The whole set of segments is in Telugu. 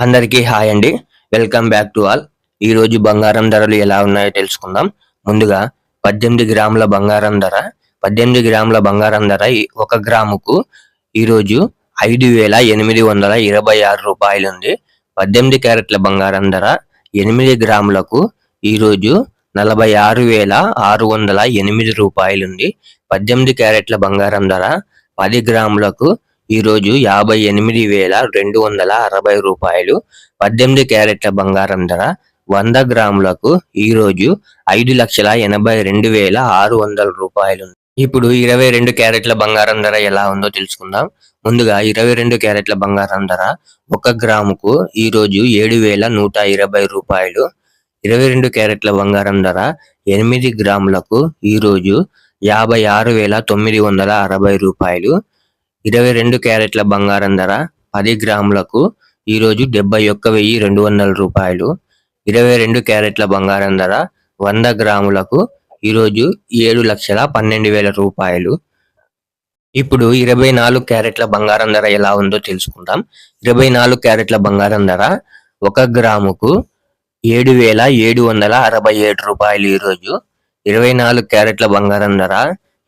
అందరికీ హాయ్ అండి. Welcome back to all. ఈరోజు బంగారం ధరలు ఎలా ఉన్నాయో తెలుసుకుందాం. ముందుగా 18 గ్రాముల బంగారం ధర 1 గ్రాముకు ఈరోజు 5,826 రూపాయలుంది. 18 క్యారెట్ల బంగారం ధర 8 గ్రాములకు ఈరోజు 46,608 రూపాయలుంది. 18 క్యారెట్ల బంగారం ధర 10 గ్రాములకు ఈరోజు 58,260 రూపాయలు. 18 క్యారెట్ల బంగారం ధర 100 గ్రాములకు ఈరోజు 5,82,600 రూపాయలు. ఇప్పుడు 22 క్యారెట్ల బంగారం ధర ఎలా ఉందో తెలుసుకుందాం. ముందుగా 22 క్యారెట్ల బంగారం ధర 1 గ్రాముకు ఈరోజు 7,120 రూపాయలు. 22 క్యారెట్ల బంగారం ధర 8 గ్రాములకు ఈరోజు 56,960 రూపాయలు. 22 క్యారెట్ల బంగారం ధర 10 గ్రాములకు ఈరోజు 71,200 రూపాయలు. 22 క్యారెట్ల బంగారం ధర 100 గ్రాములకు ఈరోజు 7,12,000 రూపాయలు. ఇప్పుడు 24 క్యారెట్ల బంగారం ధర ఎలా ఉందో తెలుసుకుందాం. 24 క్యారెట్ల బంగారం ధర 1 గ్రాముకు 7,767 రూపాయలు ఈరోజు. 24 క్యారెట్ల బంగారం ధర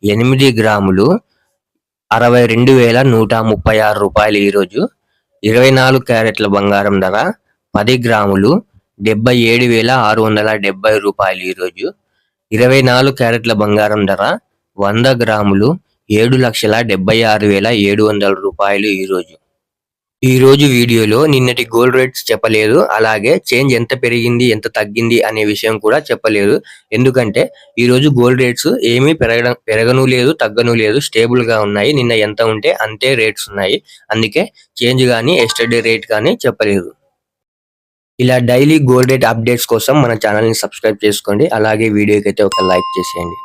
8 గ్రాములు 62,136 రూపాయలు ఈరోజు. 24 క్యారెట్ల బంగారం ధర 10 గ్రాములు 77,670 రూపాయలు ఈరోజు. 24 క్యారెట్ల బంగారం ధర 100 గ్రాములు 7,76,700 రూపాయలు ఈరోజు. ఈరోజు వీడియోలో నిన్నటి గోల్డ్ రేట్స్ చెప్పలేదు, అలాగే చేంజ్ ఎంత పెరిగింది ఎంత తగ్గింది అనే విషయం కూడా చెప్పలేదు. ఎందుకంటే ఈరోజు గోల్డ్ రేట్స్ ఏమీ పెరగను లేదు, తగ్గను లేదు, స్టేబుల్ గా ఉన్నాయి. నిన్న ఎంత ఉంటే అంతే రేట్స్ ఉన్నాయి. అందుకే చేంజ్ కానీ ఎస్టర్డే రేట్ కానీ చెప్పలేదు. ఇలా డైలీ గోల్డ్ రేట్ అప్డేట్స్ కోసం మన ఛానల్ ని సబ్స్క్రైబ్ చేసుకోండి. అలాగే వీడియోకి అయితే ఒక లైక్ చేసేయండి.